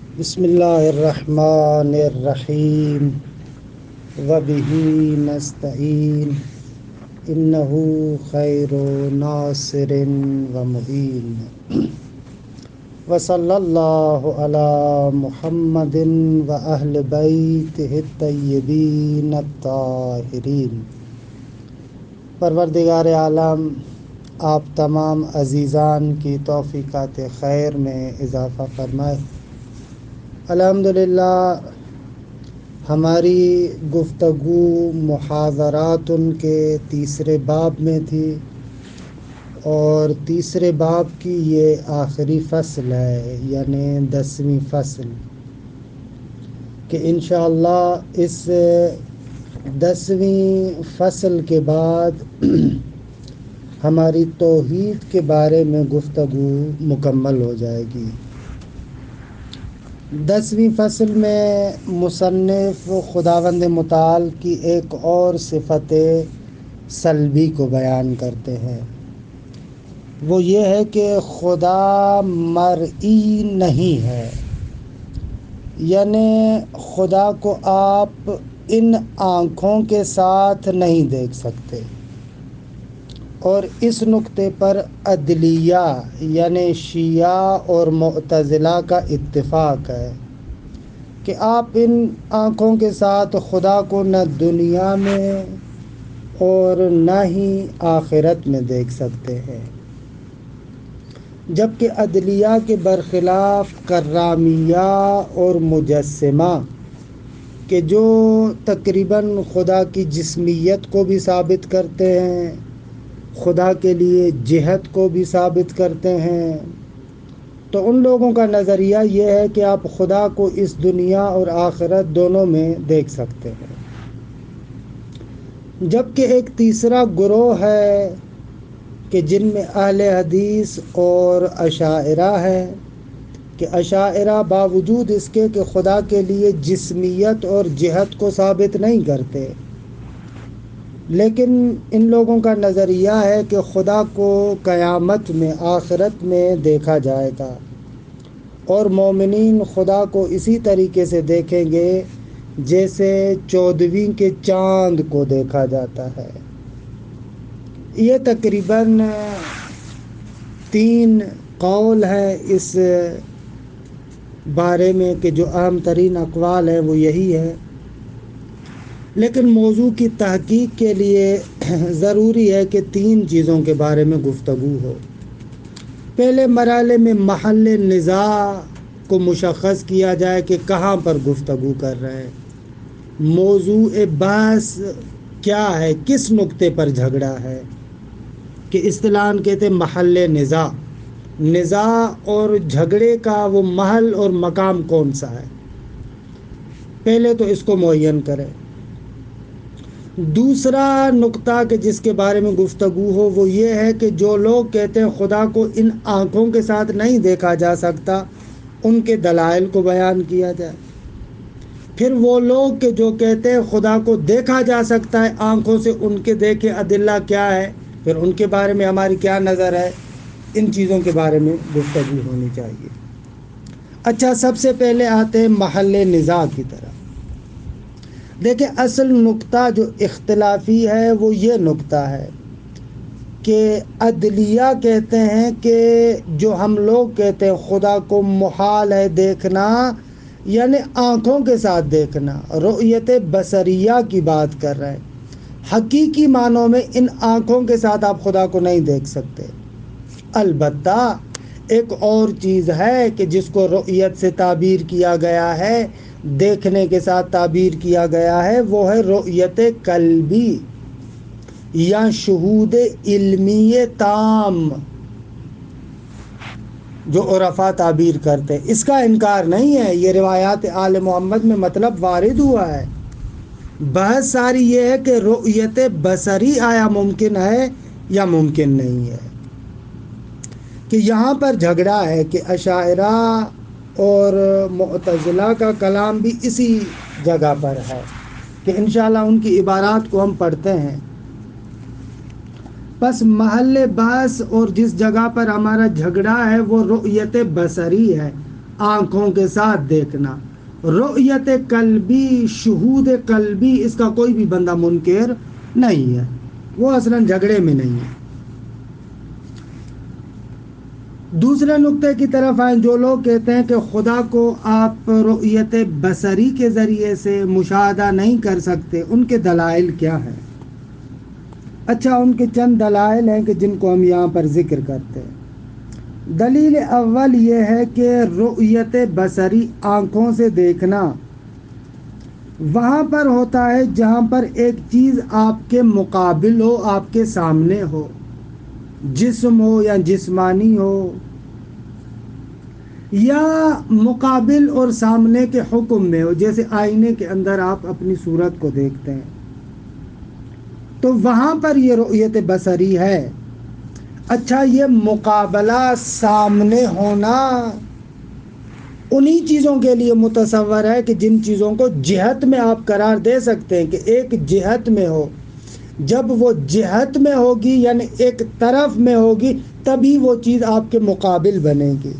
بسم اللہ الرحمن الرحیم وبہ نستعین انہ خیر ناصر و معین وصلی اللہ علی محمد و اہل بیتہ الطیبین الطاہرین۔ پروردگار عالم آپ تمام عزیزان کی توفیقات خیر میں اضافہ فرمائے۔ الحمدللہ ہماری گفتگو محاضرات کے تیسرے باب میں تھی، اور تیسرے باب کی یہ آخری فصل ہے، یعنی 10ویں فصل، کہ انشاءاللہ اس 10ویں فصل کے بعد ہماری توحید کے بارے میں گفتگو مکمل ہو جائے گی۔ 10ویں فصل میں مصنف خداوند متعال کی ایک اور صفت سلبی کو بیان کرتے ہیں، وہ یہ ہے کہ خدا مرئی نہیں ہے، یعنی خدا کو آپ ان آنکھوں کے ساتھ نہیں دیکھ سکتے۔ اور اس نقطے پر عدلیہ یعنی شیعہ اور معتزلہ کا اتفاق ہے کہ آپ ان آنکھوں کے ساتھ خدا کو نہ دنیا میں اور نہ ہی آخرت میں دیکھ سکتے ہیں، جبکہ عدلیہ کے برخلاف کرامیہ اور مجسمہ کہ جو تقریباً خدا کی جسمیت کو بھی ثابت کرتے ہیں، خدا کے لیے جہت کو بھی ثابت کرتے ہیں، تو ان لوگوں کا نظریہ یہ ہے کہ آپ خدا کو اس دنیا اور آخرت دونوں میں دیکھ سکتے ہیں۔ جبکہ ایک تیسرا گروہ ہے کہ جن میں اہل حدیث اور اشاعرہ ہے، کہ اشاعرہ باوجود اس کے کہ خدا کے لیے جسمیت اور جہت کو ثابت نہیں کرتے، لیکن ان لوگوں کا نظریہ ہے کہ خدا کو قیامت میں آخرت میں دیکھا جائے گا، اور مومنین خدا کو اسی طریقے سے دیکھیں گے جیسے 14ویں کے چاند کو دیکھا جاتا ہے۔ یہ تقریباً 3 قول ہیں اس بارے میں کہ جو اہم ترین اقوال ہیں وہ یہی ہے، لیکن موضوع کی تحقیق کے لیے ضروری ہے کہ 3 چیزوں کے بارے میں گفتگو ہو۔ پہلے مرحلے میں محل نزاع کو مشخص کیا جائے کہ کہاں پر گفتگو کر رہے ہیں، موضوع بحث کیا ہے، کس نقطے پر جھگڑا ہے، کہ اصطلاحاً کہتے ہیں محل نزاع۔ نزاع اور جھگڑے کا وہ محل اور مقام کون سا ہے، پہلے تو اس کو معین کریں۔ دوسرا نقطہ کہ جس کے بارے میں گفتگو ہو وہ یہ ہے کہ جو لوگ کہتے ہیں خدا کو ان آنکھوں کے ساتھ نہیں دیکھا جا سکتا، ان کے دلائل کو بیان کیا جائے۔ پھر وہ لوگ کہ جو کہتے ہیں خدا کو دیکھا جا سکتا ہے آنکھوں سے، ان کے دیکھے ادلہ کیا ہے، پھر ان کے بارے میں ہماری کیا نظر ہے، ان چیزوں کے بارے میں گفتگو ہونی چاہیے۔ اچھا، سب سے پہلے آتے ہیں محل نزاع کی طرف۔ دیکھیں، اصل نقطہ جو اختلافی ہے وہ یہ نقطہ ہے کہ عدلیہ کہتے ہیں کہ جو ہم لوگ کہتے ہیں خدا کو محال ہے دیکھنا، یعنی آنکھوں کے ساتھ دیکھنا، رؤیت بصریہ کی بات کر رہے ہیں۔ حقیقی معنوں میں ان آنکھوں کے ساتھ آپ خدا کو نہیں دیکھ سکتے۔ البتہ ایک اور چیز ہے کہ جس کو رؤیت سے تعبیر کیا گیا ہے، دیکھنے کے ساتھ تعبیر کیا گیا ہے، وہ ہے رؤیت قلبی یا شہود علمی تام، جو عرفاء تعبیر کرتے ہیں۔ اس کا انکار نہیں ہے، یہ روایات آل محمد میں مطلب وارد ہوا ہے۔ بحث ساری یہ ہے کہ رؤیت بصری آیا ممکن ہے یا ممکن نہیں ہے، کہ یہاں پر جھگڑا ہے کہ اشاعرہ اور معتزلہ کا کلام بھی اسی جگہ پر ہے، کہ انشاءاللہ ان کی عبارات کو ہم پڑھتے ہیں۔ بس محل بحث اور جس جگہ پر ہمارا جھگڑا ہے وہ رؤیت بصری ہے، آنکھوں کے ساتھ دیکھنا، رؤیت قلبی، شہود قلبی، اس کا کوئی بھی بندہ منکر نہیں ہے، وہ اصلاً جھگڑے میں نہیں ہے۔ دوسرے نقطے کی طرف آئیں، جو لوگ کہتے ہیں کہ خدا کو آپ رؤیت بصری کے ذریعے سے مشاہدہ نہیں کر سکتے، ان کے دلائل کیا ہیں؟ اچھا، ان کے چند دلائل ہیں کہ جن کو ہم یہاں پر ذکر کرتے ہیں۔ دلیل اول یہ ہے کہ رؤیت بصری، آنکھوں سے دیکھنا، وہاں پر ہوتا ہے جہاں پر ایک چیز آپ کے مقابل ہو، آپ کے سامنے ہو، جسم ہو یا جسمانی ہو، یا مقابل اور سامنے کے حکم میں ہو، جیسے آئینے کے اندر آپ اپنی صورت کو دیکھتے ہیں، تو وہاں پر یہ رؤیت بصری ہے۔ اچھا، یہ مقابلہ سامنے ہونا انہی چیزوں کے لیے متصور ہے کہ جن چیزوں کو جہت میں آپ قرار دے سکتے ہیں کہ ایک جہت میں ہو۔ جب وہ جہت میں ہوگی یعنی ایک طرف میں ہوگی، تبھی وہ چیز آپ کے مقابل بنے گی۔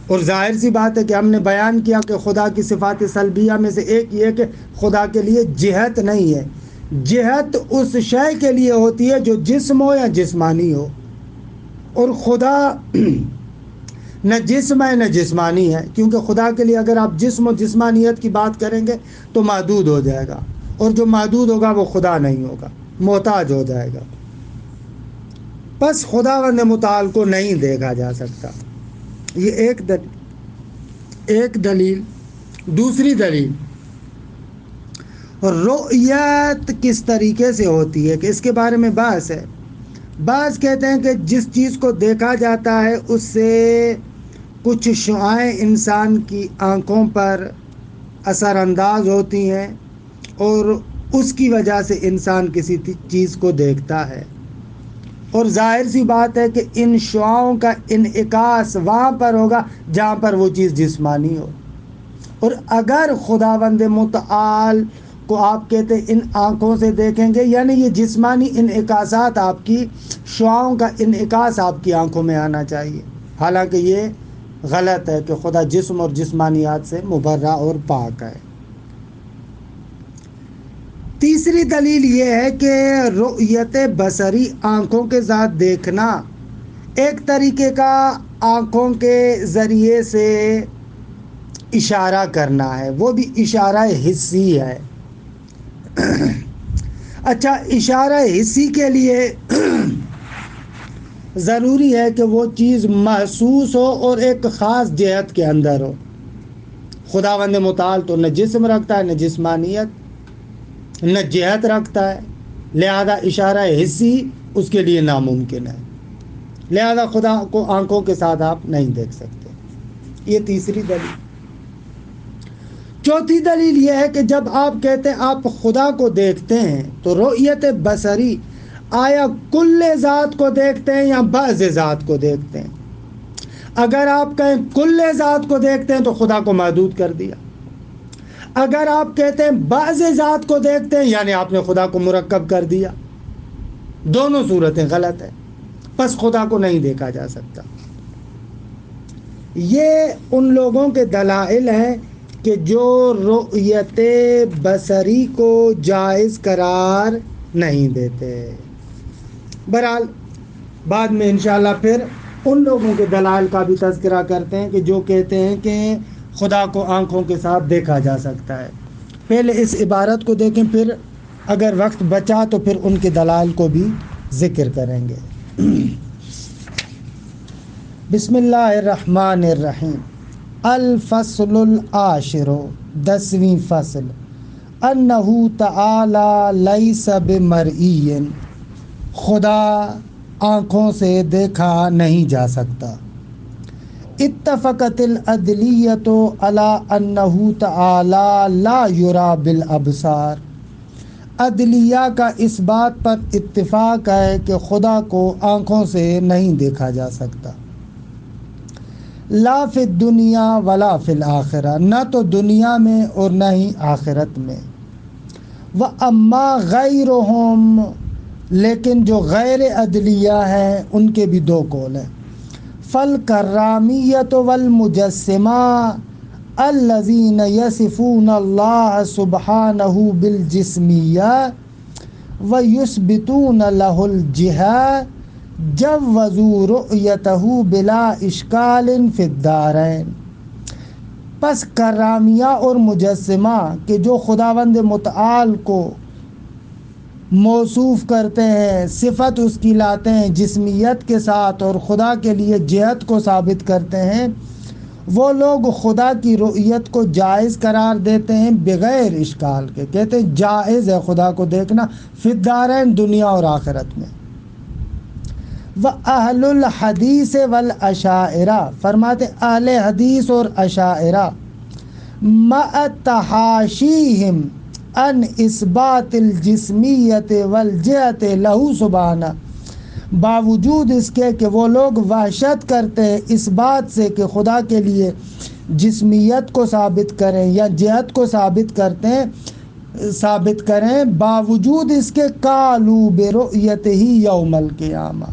اور ظاہر سی بات ہے کہ ہم نے بیان کیا کہ خدا کی صفات سلبیہ میں سے ایک یہ کہ خدا کے لیے جہت نہیں ہے۔ جہت اس شے کے لیے ہوتی ہے جو جسم ہو یا جسمانی ہو، اور خدا نہ جسم ہے نہ جسمانی ہے، کیونکہ خدا کے لیے اگر آپ جسم و جسمانیت کی بات کریں گے تو محدود ہو جائے گا، اور جو محدود ہوگا وہ خدا نہیں ہوگا، محتاج ہو جائے گا۔ بس خداوند متعال کو نہیں دیکھا جا سکتا۔ یہ ایک دلیل۔ دوسری دلیل، رؤیت کس طریقے سے ہوتی ہے کہ اس کے بارے میں بحث ہے۔ بعض کہتے ہیں کہ جس چیز کو دیکھا جاتا ہے اس سے کچھ شعاعیں انسان کی آنکھوں پر اثر انداز ہوتی ہیں، اور اس کی وجہ سے انسان کسی چیز کو دیکھتا ہے، اور ظاہر سی بات ہے کہ ان شعاعوں کا انعکاس وہاں پر ہوگا جہاں پر وہ چیز جسمانی ہو۔ اور اگر خداوند متعال کو آپ کہتے ہیں ان آنکھوں سے دیکھیں گے، یعنی یہ جسمانی انعکاسات، آپ کی شعاعوں کا انعکاس آپ کی آنکھوں میں آنا چاہیے، حالانکہ یہ غلط ہے کہ خدا جسم اور جسمانیات سے مبرہ اور پاک ہے۔ تیسری دلیل یہ ہے کہ رؤیت بصری، آنکھوں کے ساتھ دیکھنا، ایک طریقے کا آنکھوں کے ذریعے سے اشارہ کرنا ہے، وہ بھی اشارہ حسی ہے۔ اچھا، اشارہ حسی کے لیے ضروری ہے کہ وہ چیز محسوس ہو اور ایک خاص جہت کے اندر ہو۔ خداوند متعال تو نہ جسم رکھتا ہے، نہ جسمانیت، نہ جہت رکھتا ہے، لہذا اشارہ حسی اس کے لیے ناممکن ہے، لہذا خدا کو آنکھوں کے ساتھ آپ نہیں دیکھ سکتے۔ یہ تیسری دلیل۔ چوتھی دلیل یہ ہے کہ جب آپ کہتے ہیں آپ خدا کو دیکھتے ہیں تو رؤیت بصری، آیا کل ذات کو دیکھتے ہیں یا بعض ذات کو دیکھتے ہیں؟ اگر آپ کہیں کل ذات کو دیکھتے ہیں تو خدا کو محدود کر دیا، اگر آپ کہتے ہیں بعض ذات کو دیکھتے ہیں یعنی آپ نے خدا کو مرکب کر دیا۔ دونوں صورتیں غلط ہیں، پس خدا کو نہیں دیکھا جا سکتا۔ یہ ان لوگوں کے دلائل ہیں کہ جو رؤیت بصری کو جائز قرار نہیں دیتے۔ بہرحال بعد میں انشاءاللہ پھر ان لوگوں کے دلائل کا بھی تذکرہ کرتے ہیں کہ جو کہتے ہیں کہ خدا کو آنکھوں کے ساتھ دیکھا جا سکتا ہے۔ پہلے اس عبارت کو دیکھیں، پھر اگر وقت بچا تو پھر ان کے دلائل کو بھی ذکر کریں گے۔ بسم اللہ الرحمن الرحیم۔ الفصل العاشر، 10ویں فصل، انہ تعالی لیس بمرئی، خدا آنکھوں سے دیکھا نہیں جا سکتا۔ اتفقت العدلیۃ علی انہ تعالی لا یری بالابصار، عدلیہ کا اس بات پر اتفاق ہے کہ خدا کو آنکھوں سے نہیں دیکھا جا سکتا۔ لا فی الدنیا ولا فی الآخرہ، نہ تو دنیا میں اور نہ ہی آخرت میں۔ وَأَمَّا غَيْرُهُمْ، لیکن جو غیر عدلیہ ہیں ان کے بھی دو قول ہیں۔ فالکرامیت والمجسمہ الذین یصفون اللہ سبحانہ بالجسمیہ ویثبتون لہ الجہہ جوزوا رؤیتہ بلا اشکال فی الدارین۔ پس کرامیہ اور مجسمہ کہ جو خداوند متعال کو موصوف کرتے ہیں، صفت اس کی لاتے ہیں جسمیت کے ساتھ اور خدا کے لیے جہت کو ثابت کرتے ہیں، وہ لوگ خدا کی رؤیت کو جائز قرار دیتے ہیں بغیر اشکال کے، کہتے ہیں جائز ہے خدا کو دیکھنا فی الدارین، دنیا اور آخرت میں۔ وَأَهْلُ الْحَدِيثِ وَالْأَشَاعِرَةِ فرماتے اہل حدیث اور اشاعرہ مَعَ تَحَاشِيهِمْ عَنْ اثبات الجسمیت والجہت لہو سبحانہ، باوجود اس کے کہ وہ لوگ وحشت کرتے ہیں اس بات سے کہ خدا کے لیے جسمیت کو ثابت کریں یا جہت کو ثابت کریں، باوجود اس کے قالوا برؤیتہ یوم القیامہ،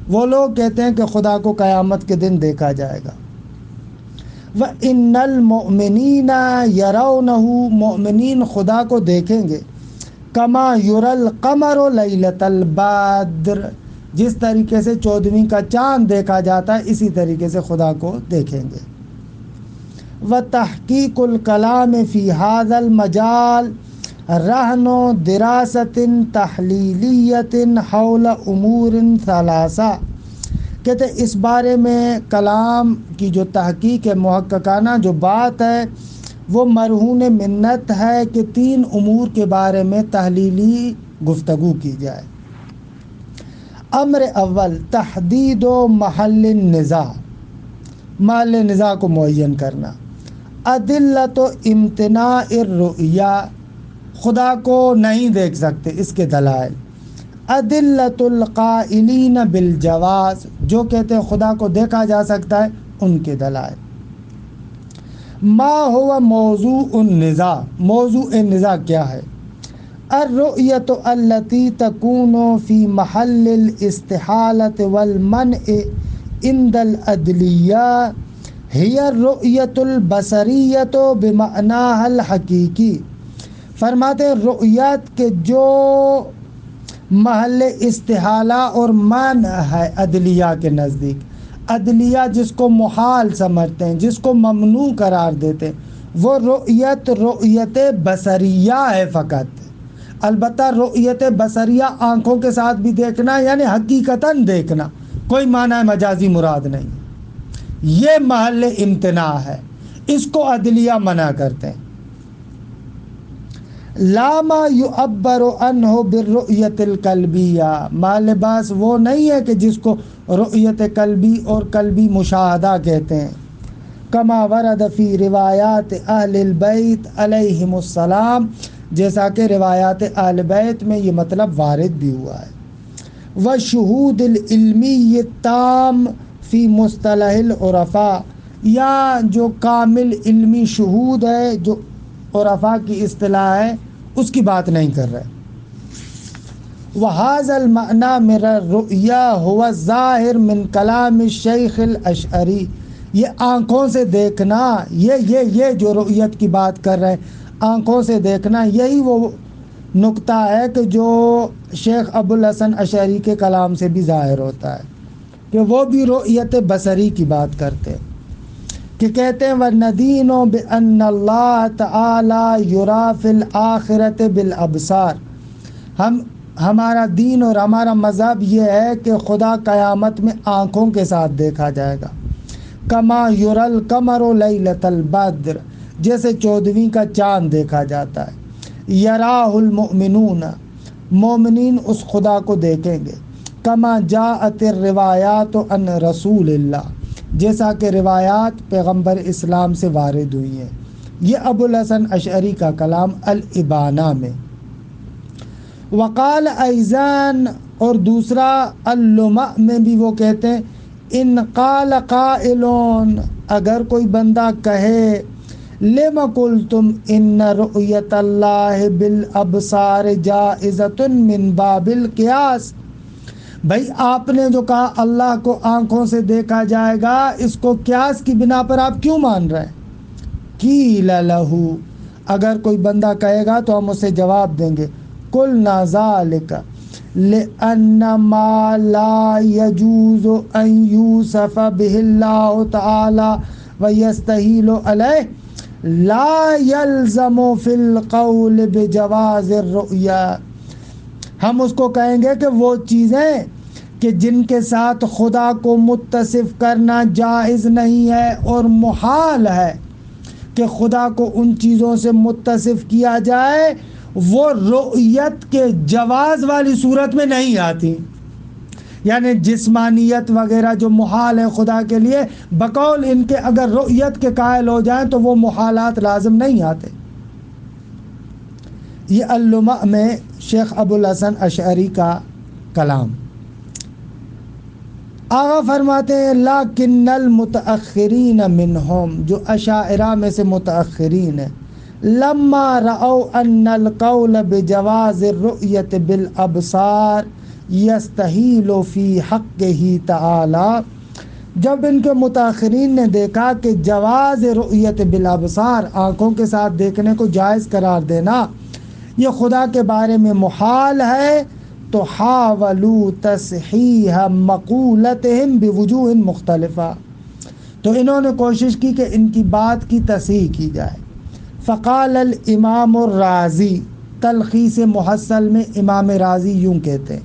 وہ لوگ کہتے ہیں کہ خدا کو قیامت کے دن دیکھا جائے گا۔ وَإِنَّ الْمُؤْمِنِينَ يَرَوْنَهُ مومنین خدا کو دیکھیں گے، کما یُرَى الْقَمَرُ لَيْلَةَ الْبَدْرِ جس طریقے سے 14ویں کا چاند دیکھا جاتا ہے اسی طریقے سے خدا کو دیکھیں گے۔ وَتَحْقِيقُ الْكَلَامِ فِي هَذَا الْمَجَالِ رَهْنُ دِرَاسَةٍ تَحْلِيلِيَّةٍ حَوْلَ أُمُورٍ ثَلَاثَةٍ کہتے اس بارے میں کلام کی جو تحقیق ہے، محققانہ جو بات ہے، وہ مرہون منت ہے کہ 3 امور کے بارے میں تحلیلی گفتگو کی جائے۔ امر اول تحدید و محل النزاع، محل نزاع کو معین کرنا۔ ادلت و امتناع الرؤیا، خدا کو نہیں دیکھ سکتے اس کے دلائل۔ ادلت القائلین بالجواز، جو کہتے ہیں خدا کو دیکھا جا سکتا ہے ان کے دلائل۔ ما ہوا موضوع النزاع، موضوع النزاع کیا ہے؟ الرؤیت التي تكون في محل الاستحالة والمنع عند العدلیہ هي الرؤیت البصریۃ بمعناها الحقیقی۔ فرماتے ہیں رؤیت کے جو محل استحالہ اور منع ہے عدلیہ کے نزدیک، عدلیہ جس کو محال سمجھتے ہیں، جس کو ممنوع قرار دیتے ہیں، وہ رؤیت بصریہ ہے فقط۔ البتہ رؤیت بصریہ آنکھوں کے ساتھ بھی دیکھنا یعنی حقیقتاً دیکھنا، کوئی معنی مجازی مراد نہیں، یہ محل امتناع ہے، اس کو عدلیہ منع کرتے ہیں۔ لا ما يعبر عنہ بالرؤیت القلبیہ، مال باس وہ نہیں ہے کہ جس کو رؤیت قلبی اور قلبی مشاہدہ کہتے ہیں۔ کما ورد فی روایات اہل البیت علیہم السلام، جیسا کہ روایات اہل بیت میں یہ مطلب وارد بھی ہوا ہے۔ وشہود العلمی التام فی مصطلح العرفاء، یا جو کامل علمی شہود ہے جو عرفاء کی اصطلاح ہے اس کی بات نہیں کر رہے۔ وَهَذَا الْمَعْنَى مِنَ الرُّؤْيَا هُوَ الظَّاهِرُ مِنْ كَلَامِ الشَّيْخِ الْأَشْعَرِي، یہ آنکھوں سے دیکھنا، یہ جو رؤیت کی بات کر رہے ہیں آنکھوں سے دیکھنا، یہی وہ نقطہ ہے کہ جو شیخ ابو الحسن اشعری کے کلام سے بھی ظاہر ہوتا ہے کہ وہ بھی رؤیت بصری کی بات کرتے ہیں، کہ کہتے ہیں وَنَدِينُ بِأَنَّ اللَّهَ تَعَالَى يُرَى فِي الْآخِرَةِ بِالْأَبْصَارِ، ہمارا دین اور ہمارا مذہب یہ ہے کہ خدا قیامت میں آنکھوں کے ساتھ دیکھا جائے گا۔ کما یُرَى الْقَمَرُ لَيْلَةَ الْبَدْرِ، جیسے 14ویں کا چاند دیکھا جاتا ہے۔ یراہ المؤمنون، مومنین اس خدا کو دیکھیں گے۔ کما جاءت الروایات عن رسول اللہ، جیسا کہ روایات پیغمبر اسلام سے وارد ہوئی ہیں۔ یہ ابو الحسن اشعری کا کلام الابانہ میں۔ وقال ایضاً، اور دوسرا اللمع میں بھی وہ کہتے ہیں ان قال قائلون، اگر کوئی بندہ کہے لما قلتم ان رؤیت اللہ بالابصار جائزۃ من باب القیاس، بھائی آپ نے جو کہا اللہ کو آنکھوں سے دیکھا جائے گا، اس کو قیاس کی بنا پر آپ کیوں مان رہے ہیں؟ قیل لہو، اگر کوئی بندہ کہے گا تو ہم اسے جواب دیں گے، قلنا ذالک لأن ما لا يجوز ان یوصف به اللہ تعالی ویستحیل علیہ لا یلزم فی القول بجواز الرؤیا۔ ہم اس کو کہیں گے کہ وہ چیزیں کہ جن کے ساتھ خدا کو متصف کرنا جائز نہیں ہے اور محال ہے کہ خدا کو ان چیزوں سے متصف کیا جائے، وہ رؤیت کے جواز والی صورت میں نہیں آتی۔ یعنی جسمانیت وغیرہ جو محال ہے خدا کے لیے، بقول ان کے اگر رؤیت کے قائل ہو جائیں تو وہ محالات لازم نہیں آتے۔ یہ اللمع میں شیخ ابو الحسن اشعری کا کلام۔ آغا فرماتے ہیں لیکن المتأخرین منہم، جو اشاعرہ میں سے متأخرین ہیں، لما رأوا ان القول بجواز الرؤیت بالابصار یستحیل فی حقہ تعالی، جب ان کے متأخرین نے دیکھا کہ جواز رؤیت بالابصار، آنکھوں کے ساتھ دیکھنے کو جائز قرار دینا، یہ خدا کے بارے میں محال ہے، تو حاولوا تصحیح مقولتہم بوجوہ مختلفہ، تو انہوں نے کوشش کی کہ ان کی بات کی تصحیح کی جائے۔ فقال الامام الرازی، تلخیص محصل میں امام رازی یوں کہتے ہیں،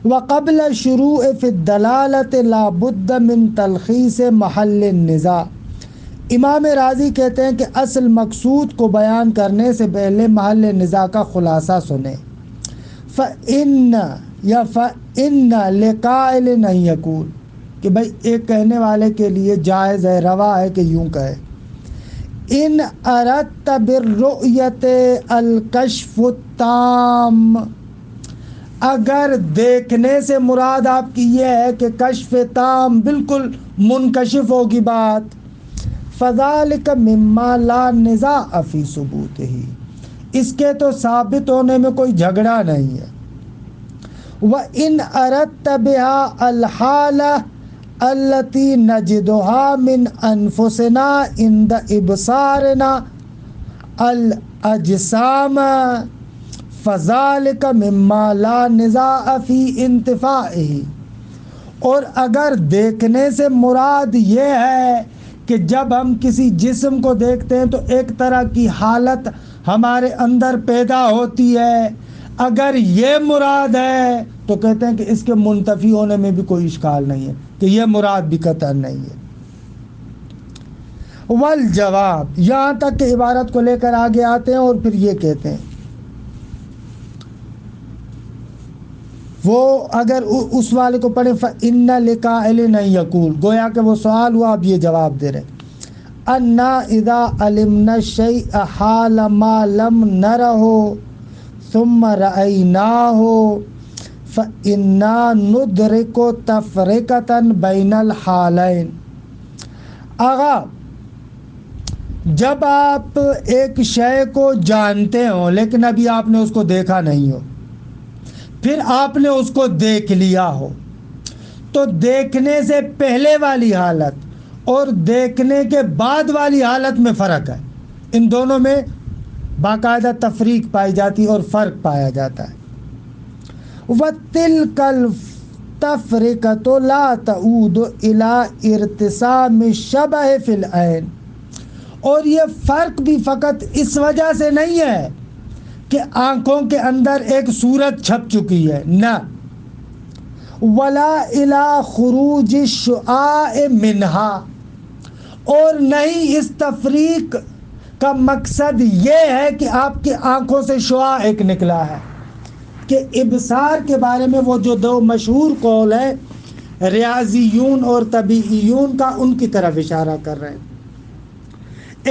وقبل شروع فی الدلالۃ لا بد من تلخیص محل النزاع، امام رازی کہتے ہیں کہ اصل مقصود کو بیان کرنے سے پہلے محل نزاع کا خلاصہ سنیں۔ فَإِنَّ لِقَائِلٍ أَن يَقُولَ، کہ بھائی ایک کہنے والے کے لیے جائز ہے، روا ہے کہ یوں کہے، ان اردت بالرؤیت الکشف التام، اگر دیکھنے سے مراد آپ کی یہ ہے کہ کشف تام بالکل منکشف ہوگی بات، فذلک مما لا نزاع فی ثبوتہ، اس کے تو ثابت ہونے میں کوئی جھگڑا نہیں ہے۔ وَإِنْ أَرَدْتَ بِهَا الْحَالَةَ الَّتِي نَجِدُهَا مِنْ أَنفُسِنَا عِنْدَ إِبْصَارِنَا الْأَجْسَامَ فَذَلِكَ مِمَّا لَا نِزَاعَ فِي انتفاعِهِ، اور اگر دیکھنے سے مراد یہ ہے کہ جب ہم کسی جسم کو دیکھتے ہیں تو ایک طرح کی حالت ہمارے اندر پیدا ہوتی ہے، اگر یہ مراد ہے تو کہتے ہیں کہ اس کے منتفی ہونے میں بھی کوئی اشکال نہیں ہے، کہ یہ مراد بھی قطعاً نہیں ہے۔ والجواب، یہاں تک کہ عبارت کو لے کر آگے آتے ہیں اور پھر یہ کہتے ہیں، وہ اگر اس والے کو پڑھیں فَإِنَّ لِقَائِلٍ أَن يَقُولَ، گویا کہ وہ سوال ہوا، اب یہ جواب دے رہے، اَنَّا اِذَا عَلِمْنَا الشَّيْءَ حَالَ مَا لَمْ نَرَهُ ثُمَّ رَأَيْنَاهُ فَإِنَّا نُدْرِكُ تَفْرِقَةً بَيْنَ الْحَالَيْنِ۔ آغا، جب آپ ایک شے کو جانتے ہوں لیکن ابھی آپ نے اس کو دیکھا نہیں ہو، پھر آپ نے اس کو دیکھ لیا ہو، تو دیکھنے سے پہلے والی حالت اور دیکھنے کے بعد والی حالت میں فرق ہے، ان دونوں میں باقاعدہ تفریق پائی جاتی اور فرق پایا جاتا ہے۔ وَتِلْكَ التَّفْرِقَةُ لَا تَعُودُ إِلَىٰ ارْتِسَامِ الشَّبَهِ فِي الْعَيْنِ، اور یہ فرق بھی فقط اس وجہ سے نہیں ہے کہ آنکھوں کے اندر ایک صورت چھپ چکی ہے، نہ، وَلَا إِلَىٰ خُرُوجِ الشُّعَاعِ مِنْهَا، اور نہیں اس تفریق کا مقصد یہ ہے کہ آپ کی آنکھوں سے شعاع ایک نکلا ہے، کہ ابصار کے بارے میں وہ جو دو مشہور قول ہے ریاضیون اور طبیعیون کا، ان کی طرف اشارہ کر رہے ہیں۔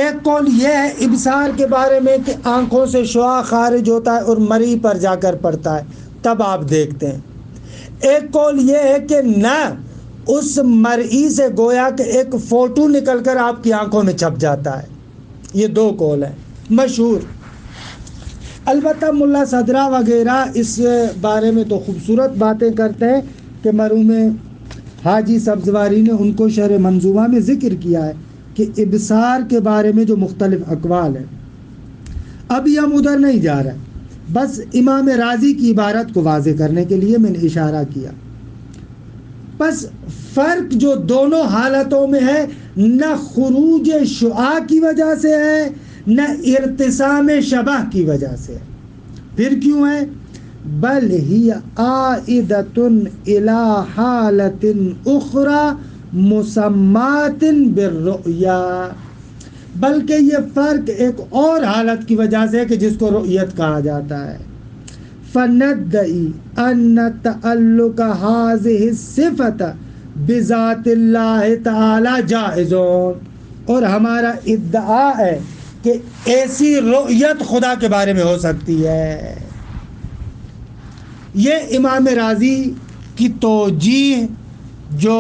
ایک قول یہ ہے ابصار کے بارے میں کہ آنکھوں سے شعاع خارج ہوتا ہے اور مرئی پر جا کر پڑتا ہے، تب آپ دیکھتے ہیں۔ ایک قول یہ ہے کہ نہ، اس مرئی سے گویا کہ ایک فوٹو نکل کر آپ کی آنکھوں میں چھپ جاتا ہے۔ یہ دو قول ہیں مشہور۔ البتہ ملا صدرہ وغیرہ اس بارے میں تو خوبصورت باتیں کرتے ہیں کہ مرحوم حاجی سبزواری نے ان کو شرح منظومہ میں ذکر کیا ہے کہ ابصار کے بارے میں جو مختلف اقوال ہیں. ابھی ہم ادھر نہیں جا رہے، بس امام راضی کی عبارت کو واضح کرنے کے لیے میں نے اشارہ کیا. بس فرق جو دونوں حالتوں میں ہے، نہ خروج شعاع کی وجہ سے ہے نہ ارتسام شبہ کی وجہ سے. پھر کیوں ہے؟ بل ہی عائدۃ الی حالۃ اخری مسمات بالرؤیا، بلکہ یہ فرق ایک اور حالت کی وجہ سے ہے کہ جس کو رؤیت کہا جاتا ہے. فندعی ان تعلق هذه الصفۃ بذات اللہ تعالی جائز، اور ہمارا ادعا ہے کہ ایسی رؤیت خدا کے بارے میں ہو سکتی ہے. یہ امام راضی کی توجیہ جو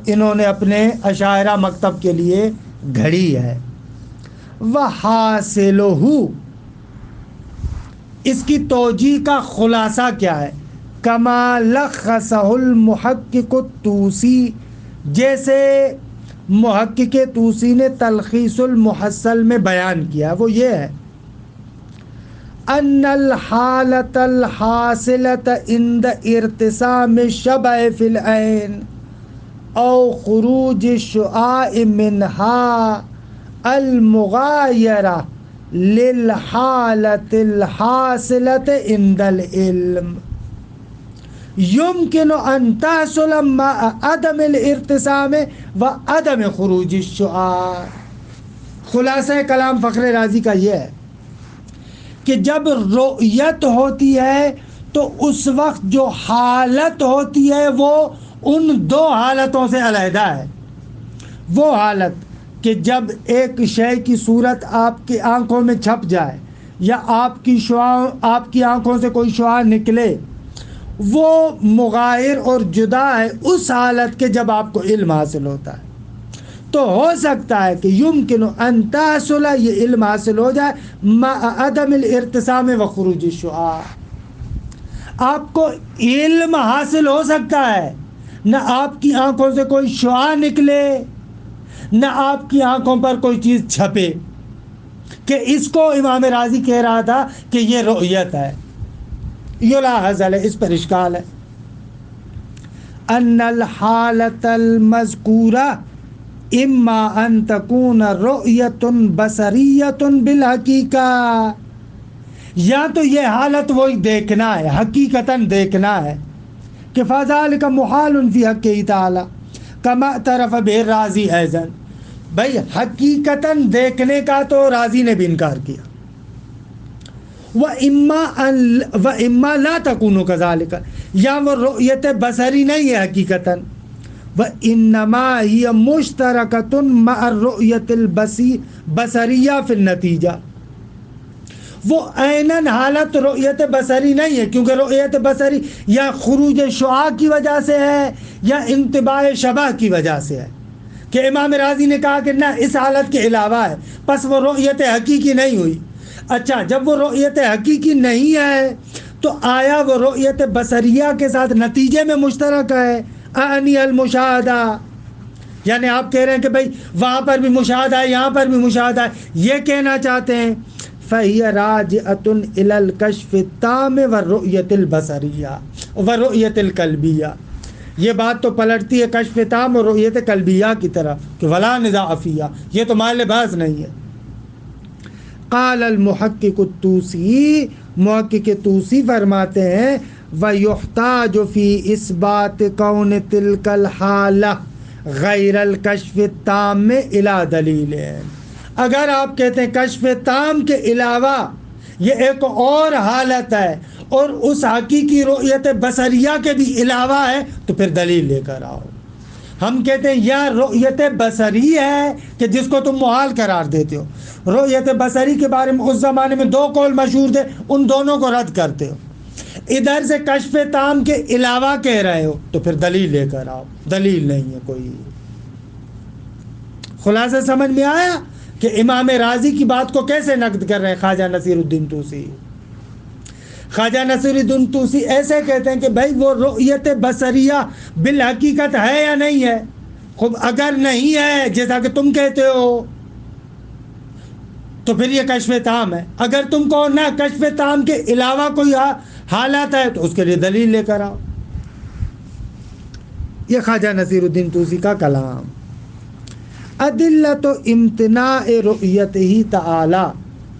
انہوں نے اپنے اشاعرہ مکتب کے لیے گھڑی ہے. وحاصلہ، اس کی توجیہ کا خلاصہ کیا ہے؟ کما لخصہ المحقق الطوسی، جیسے محقق طوسی نے تلخیص المحصل میں بیان کیا، وہ یہ ہے ان الحالۃ الحاصلۃ عند ارتسام الشبہ فی العین او خروج الشعاع منها المغایرہ للحالۃ الحاصلۃ عند العلم يمكن ان تحصل مع عدم الارتسام و عدم خروج الشعاع. خلاصہ کلام فخر رازی کا یہ ہے کہ جب رؤیت ہوتی ہے تو اس وقت جو حالت ہوتی ہے وہ ان دو حالتوں سے علیحدہ ہے. وہ حالت کہ جب ایک شے کی صورت آپ کی آنکھوں میں چھپ جائے یا آپ کی آنکھوں سے کوئی شعاع نکلے، وہ مغایر اور جدا ہے اس حالت کے جب آپ کو علم حاصل ہوتا ہے. تو ہو سکتا ہے کہ یمکن ان تحصل، یہ علم حاصل ہو جائے، مع عدم الارتسام و خروج الشعاع. آپ کو علم حاصل ہو سکتا ہے، نہ آپ کی آنکھوں سے کوئی شعاع نکلے نہ آپ کی آنکھوں پر کوئی چیز چھپے، کہ اس کو امام راضی کہہ رہا تھا کہ یہ رؤیت ہے. یلاحظ علیہ، اس پر اشکال ہے. ان الحالۃ المذکورہ اما ان تکون رؤیت بصریت بالحقیقہ، یا تو یہ حالت وہی دیکھنا ہے، حقیقتاً دیکھنا ہے، کہ فذلک محال فی حق تعالی کما اعترف بہ راضی ایضا. بھائی حقیقتاً دیکھنے کا تو راضی نے بھی انکار کیا. وَإِمَّا لَا تَكُونُ كَذَلِكَ، یا وہ رؤیت بصری نہیں ہے حقیقتاً. وَإِنَّمَا هِيَ مُشْتَرَكَةٌ مَعَ الرُّؤْيَةِ الْبَصَرِيَّةِ فِي النَّتِيجَةِ، وہ عیناً حالت رؤیت بصری نہیں ہے، کیونکہ رؤیت بصری یا خروج شعاع کی وجہ سے ہے یا انطباع شبہ کی وجہ سے ہے. کہ امام راضی نے کہا کہ نہ اس حالت کے علاوہ ہے، پس وہ رؤیت حقیقی نہیں ہوئی. اچھا، جب وہ رؤیت حقیقی نہیں ہے تو آیا وہ رؤیت بصریہ کے ساتھ نتیجے میں مشترک ہے؟ اعنی المشاہدہ، یعنی آپ کہہ رہے ہیں کہ بھائی وہاں پر بھی مشاہدہ ہے یہاں پر بھی مشاہدہ ہے، یہ کہنا چاہتے ہیں. فَهِيَ رَاجِعَةٌ إِلَى الْكَشْفِ التَّامِّ وَالرُّؤْيَةِ الْبَصَرِيَّةِ وَالرُّؤْيَةِ الْقَلْبِيَّةِ، یہ بات تو پلٹتی ہے کشف تام اور رؤیت قلبیہ کی طرف کہ ولا نزاع فیہا، یہ تو محل بحث نہیں ہے. قال المحقق الطوسی، محقق طوسی فرماتے ہیں وَيُحْتَاجُ فِي إِثْبَاتِ كَوْنِ تِلْكَ الْحَالَةِ غَيْرَ الْكَشْفِ التَّامِّ إِلَى دَلِيلٍ. اگر آپ کہتے ہیں کشف تام کے علاوہ یہ ایک اور حالت ہے اور اس حقیقی رؤیت بصریہ کے بھی علاوہ ہے تو پھر دلیل لے کر آؤ. ہم کہتے ہیں یا رؤیت بصری ہے کہ جس کو تم محال قرار دیتے ہو، رؤیت بصری کے بارے میں اس زمانے میں دو قول مشہور تھے، ان دونوں کو رد کرتے ہو. ادھر سے کشف تام کے علاوہ کہہ رہے ہو تو پھر دلیل لے کر آؤ. دلیل نہیں ہے کوئی. خلاصہ سمجھ میں آیا کہ امام راضی کی بات کو کیسے نقد کر رہے ہیں خواجہ نصیر الدین طوسی. خواجہ نصیر الدین طوسی ایسے کہتے ہیں کہ بھائی وہ رؤیت بصریہ بالحقیقت ہے یا نہیں ہے؟ خب اگر نہیں ہے جیسا کہ تم کہتے ہو تو پھر یہ کشف تام ہے. اگر تم کو نہ کشف تام کے علاوہ کوئی حالات ہے تو اس کے لیے دلیل لے کر آؤ. یہ خواجہ نصیر الدین طوسی کا کلام. ادلت امتناع رؤیت ہی تعالی،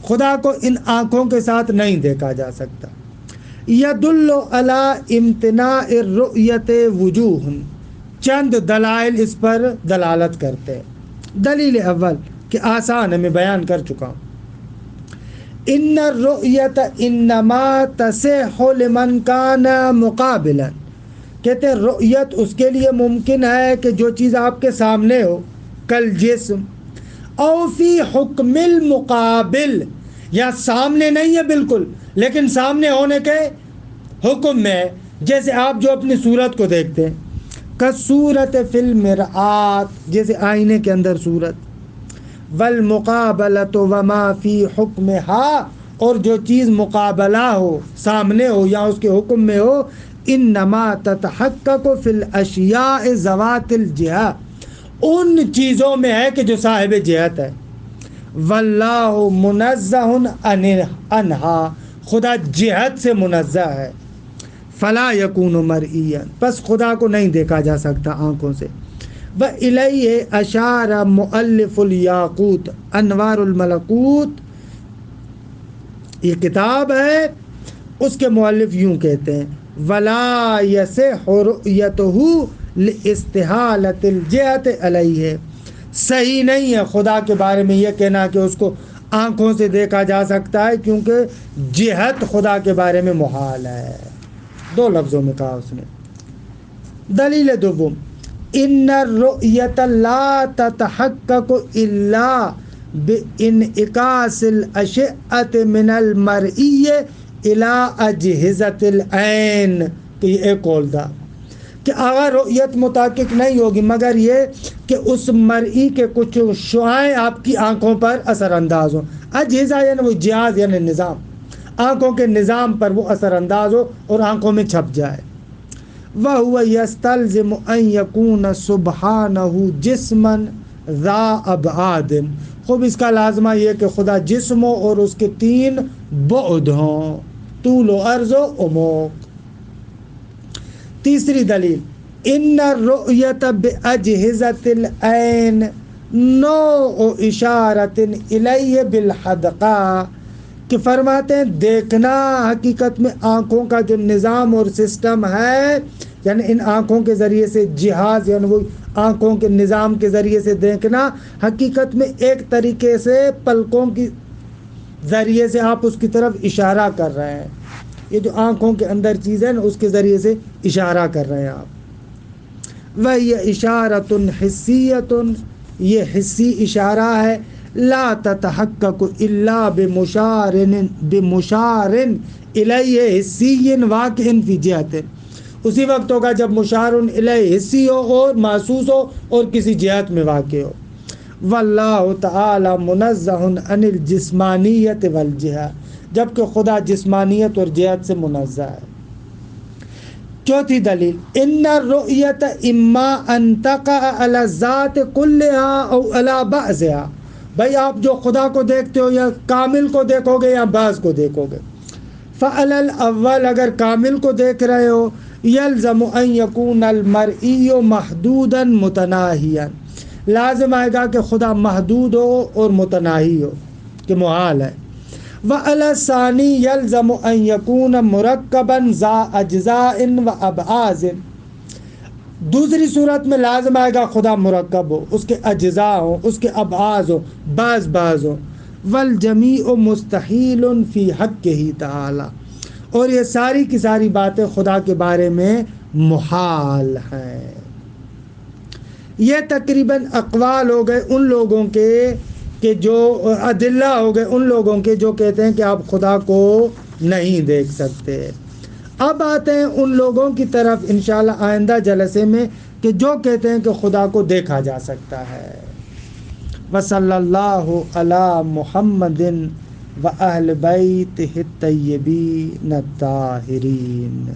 خدا کو ان آنکھوں کے ساتھ نہیں دیکھا جا سکتا. یدل علی امتناع الرؤیت وجوہ، چند دلائل اس پر دلالت کرتے. دلیل اول کہ آسان ہے، میں بیان کر چکا ہوں. ان الرؤیت انما تصح لمن کان مقابلا، کہتے ہیں رؤیت اس کے لیے ممکن ہے کہ جو چیز آپ کے سامنے ہو، کل جسم او فی حکم المقابل، یا سامنے نہیں ہے بالکل لیکن سامنے ہونے کے حکم میں. جیسے آپ جو اپنی صورت کو دیکھتے ہیں، کصورت فی المرآت، جیسے آئینے کے اندر صورت. والمقابلۃ وما فی حکمہا، اور جو چیز مقابلہ ہو، سامنے ہو یا اس کے حکم میں ہو. انما تتحقق فی الاشیاء ذوات الجہہ، ان چیزوں میں ہے کہ جو صاحب جہت ہے. واللہ منزہ عنہا، خدا جہت سے منزہ ہے. فلا یکون مرئیا، پس خدا کو نہیں دیکھا جا سکتا آنکھوں سے. وَإِلَيْهِ أَشَارَ مؤلف الیاقوت انوار الملکوت، یہ کتاب ہے، اس کے مؤلف یوں کہتے ہیں: وَلَا يَصِحُّ رُؤْيَتُهُ لِاسْتِحَالَةِ الْجِهَةِ عَلَيْهِ، صحیح نہیں ہے خدا کے بارے میں یہ کہنا کہ اس کو آنکھوں سے دیکھا جا سکتا ہے، کیونکہ جہت خدا کے بارے میں محال ہے. دو لفظوں میں کہا اس نے. دلیل دوم، ان الرؤیت لا تتحقق الا بانعکاس الاشعۃ من المرئی الى اجہزۃ العین، کہ یہ ایک قول تھا کہ اگر رؤیت متحقق نہیں ہوگی مگر یہ کہ اس مرئی کے کچھ شعاعیں آپ کی آنکھوں پر اثر انداز ہوں. اجہزہ یعنی وہ جہاز یعنی نظام، آنکھوں کے نظام پر وہ اثر انداز ہو اور آنکھوں میں چھپ جائے. وَهُوَ يَسْتَلْزِمُ أَن يَكُونَ سُبْحَانَهُ جِسْمًا ذَا أَبْعَادٍ، خوب اس کا لازمہ یہ کہ خدا جسم ہو اور اس کے 3 بعد ہوں، طول و عرض و عمق. تیسری دلیل، ان الرؤیت باجہزۃ العین نوع اشارۃ الیہ بالحدقہ، کہ فرماتے ہیں دیکھنا حقیقت میں آنکھوں کا جو نظام اور سسٹم ہے، یعنی ان آنکھوں کے ذریعے سے جہاز، یعنی وہ آنکھوں کے نظام کے ذریعے سے دیکھنا حقیقت میں ایک طریقے سے پلکوں کی ذریعے سے آپ اس کی طرف اشارہ کر رہے ہیں. یہ جو آنکھوں کے اندر چیز ہے نا، اس کے ذریعے سے اشارہ کر رہے ہیں آپ. وَهِيَ إِشَارَةٌ حِسِّيَّةٌ، یہ حصی اشارہ ہے. لا تتحقق الا بمشار الیہ حسی واقع فی جہت، اسی وقت ہوگا جب مشار الیہ حسی ہو اور محسوس ہو اور کسی جہت میں واقع ہو. واللہ تعالی منزہ عن الجسمانیت والجہہ، جبکہ خدا جسمانیت اور جہت سے منزہ ہے. چوتھی دلیل، ان الرؤیت اما ان تقع علی الذات کلہا او علی بعضہا، بھائی آپ جو خدا کو دیکھتے ہو یا کامل کو دیکھو گے یا بعض کو دیکھو گے. فعلی الاول، اگر کامل کو دیکھ رہے ہو، یلزم ان یکون المرئی محدودا متناہیا، لازم آئے گا کہ خدا محدود ہو اور متناہی ہو، کہ محال ہے. وعلی الثانی یلزم ان یکون مرکبا ذا اجزاء و ابعاض، دوسری صورت میں لازم آئے گا خدا مرکب ہو، اس کے اجزاء ہو، اس کے ابعاض ہو، بعض ہو. والجمیع مستحیل فی حقہ تعالی، اور یہ ساری کی ساری باتیں خدا کے بارے میں محال ہیں. یہ تقریباً اقوال ہو گئے ان لوگوں کے کہ جو ادلہ ہو گئے ان لوگوں کے جو کہتے ہیں کہ آپ خدا کو نہیں دیکھ سکتے. اب آتے ہیں ان لوگوں کی طرف انشاءاللہ آئندہ جلسے میں کہ جو کہتے ہیں کہ خدا کو دیکھا جا سکتا ہے. وصلی اللہ علی محمد وأهل بيته الطيبين الطاهرين.